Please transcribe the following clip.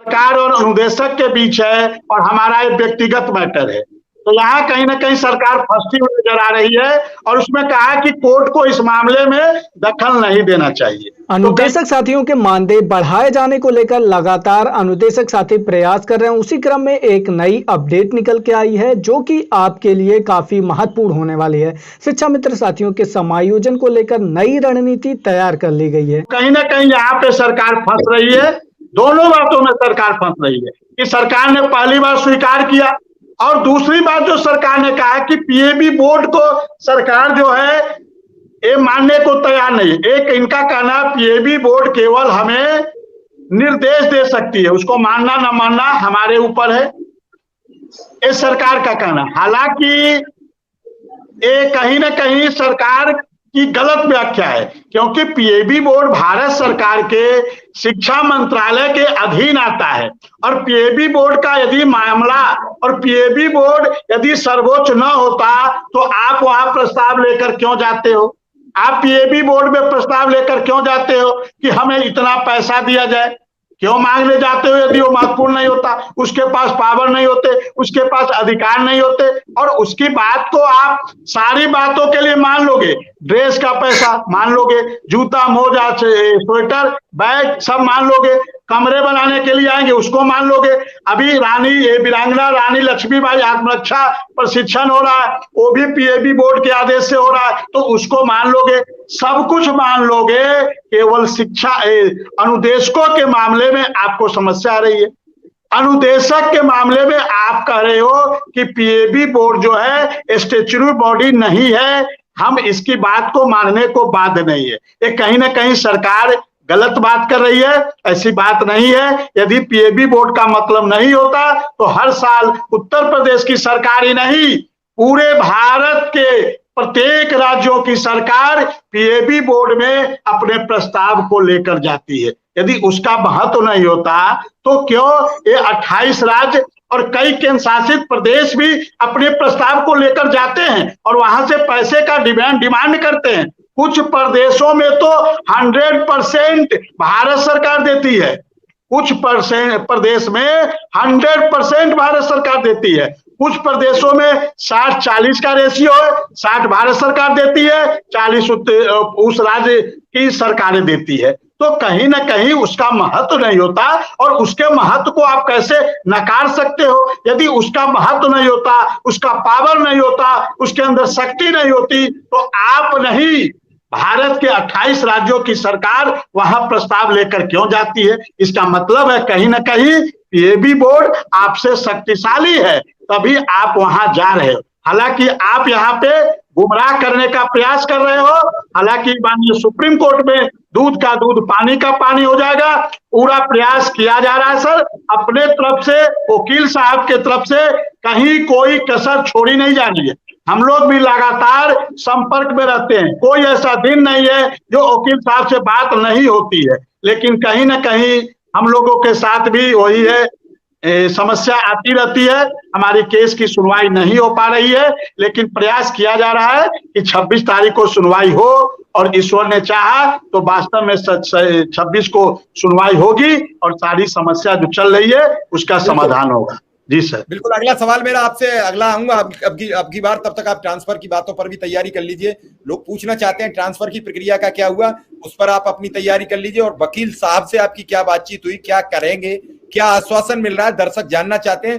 सरकार और अनुदेशक के बीच है और हमारा एक व्यक्तिगत मैटर है। तो यहाँ कहीं ना कहीं सरकार फंसती हुई नजर आ रही है और उसमें कहा कि कोर्ट को इस मामले में दखल नहीं देना चाहिए। अनुदेशक साथियों के मानदेय बढ़ाए जाने को लेकर लगातार अनुदेशक साथी प्रयास कर रहे हैं। उसी क्रम में एक नई अपडेट निकल के आई है जो कि आपके लिए काफी महत्वपूर्ण होने वाली है। शिक्षा मित्र साथियों के समायोजन को लेकर नई रणनीति तैयार कर ली गई है। कहीं ना कहीं यहाँ पे सरकार फंस रही है, दोनों बातों में सरकार फंस रही है कि सरकार ने पहली बार स्वीकार किया और दूसरी बात जो सरकार ने कहा कि पीएबी बोर्ड को सरकार जो है ये मानने को तैयार नहीं। एक इनका कहना पीएबी बोर्ड केवल हमें निर्देश दे सकती है, उसको मानना ना मानना हमारे ऊपर है, ये सरकार का कहना। हालांकि ये कहीं ना कहीं सरकार की गलत व्याख्या है, क्योंकि पीएबी बोर्ड भारत सरकार के शिक्षा मंत्रालय के अधीन आता है और पीएबी बोर्ड का यदि मामला और पीएबी बोर्ड यदि सर्वोच्च न होता तो आप वहां प्रस्ताव लेकर क्यों जाते हो? आप पीएबी बोर्ड में प्रस्ताव लेकर क्यों जाते हो कि हमें इतना पैसा दिया जाए? क्यों मांगने जाते हो यदि वो महत्वपूर्ण नहीं होता? उसके पास पावर नहीं होते, उसके पास अधिकार नहीं होते और उसकी बात को आप सारी बातों के लिए मान लोगे। ड्रेस का पैसा मान लोगे, जूता मोजा स्वेटर बैग सब मान लोगे, कमरे बनाने के लिए आएंगे उसको मान लोगे। अभी वीरांगना रानी लक्ष्मीबाई आत्मरक्षा प्रशिक्षण हो रहा है, वो भी पीएबी बोर्ड के आदेश से हो रहा है, तो उसको मान लोगे, सब कुछ मान लोगे। केवल शिक्षा अनुदेशकों के मामले में आपको समस्या आ रही है। अनुदेशक के मामले में आप कह रहे हो कि पीएबी बोर्ड जो है स्टैट्यूटरी बॉडी नहीं है, हम इसकी बात को मानने को बाध्य नहीं है। ये कहीं ना कहीं सरकार गलत बात कर रही है, ऐसी बात नहीं है। यदि पीएबी बोर्ड का मतलब नहीं होता तो हर साल उत्तर प्रदेश की सरकार ही नहीं, पूरे भारत के प्रत्येक राज्यों की सरकार पीएबी बोर्ड में अपने प्रस्ताव को लेकर जाती है। यदि उसका महत्व नहीं होता तो क्यों ये 28 राज्य और कई केंद्र शासित प्रदेश भी अपने प्रस्ताव को लेकर जाते हैं और वहां से पैसे का डिमांड करते हैं। कुछ प्रदेशों में तो 100% भारत सरकार देती है, कुछ प्रदेश में 100% भारत सरकार देती है, कुछ प्रदेशों में 60-40 का रेशियो है, 60 भारत सरकार देती है, 40 उस राज्य की सरकारें देती है। तो कहीं ना कहीं उसका महत्व नहीं होता और उसके महत्व को आप कैसे नकार सकते हो? यदि उसका महत्व नहीं होता, उसका पावर नहीं होता, उसके अंदर शक्ति नहीं होती तो आप नहीं, भारत के 28 राज्यों की सरकार वहां प्रस्ताव लेकर क्यों जाती है? इसका मतलब है कहीं ना कहीं पीएबी बोर्ड आपसे शक्तिशाली है, तभी आप वहां जा रहे हो। हालांकि आप यहाँ पे गुमराह करने का प्रयास कर रहे हो। हालांकि माननीय सुप्रीम कोर्ट में दूध का दूध पानी का पानी हो जाएगा, पूरा प्रयास किया जा रहा है सर। अपने तरफ से वकील साहब के तरफ से कहीं कोई कसर छोड़ी नहीं जा रही है। हम लोग भी लगातार संपर्क में रहते हैं, कोई ऐसा दिन नहीं है जो वकील साहब से बात नहीं होती है, लेकिन कहीं ना कहीं हम लोगों के साथ भी वही है, समस्या आती रहती है। हमारी केस की सुनवाई नहीं हो पा रही है, लेकिन प्रयास किया जा रहा है कि 26 तारीख को सुनवाई हो और ईश्वर ने चाहा तो वास्तव में 26 को सुनवाई होगी और सारी समस्या जो चल रही है उसका समाधान होगा। जी सर। बिल्कुल, अगला सवाल मेरा आपसे अगला आऊंगा अब की बार, तब तक आप ट्रांसफर की बातों पर भी तैयारी कर लीजिए। लोग पूछना चाहते हैं ट्रांसफर की प्रक्रिया का क्या हुआ, उस पर आप अपनी तैयारी कर लीजिए। और वकील साहब से आपकी क्या बातचीत हुई, क्या करेंगे, क्या आश्वासन मिल रहा है, दर्शक जानना चाहते हैं।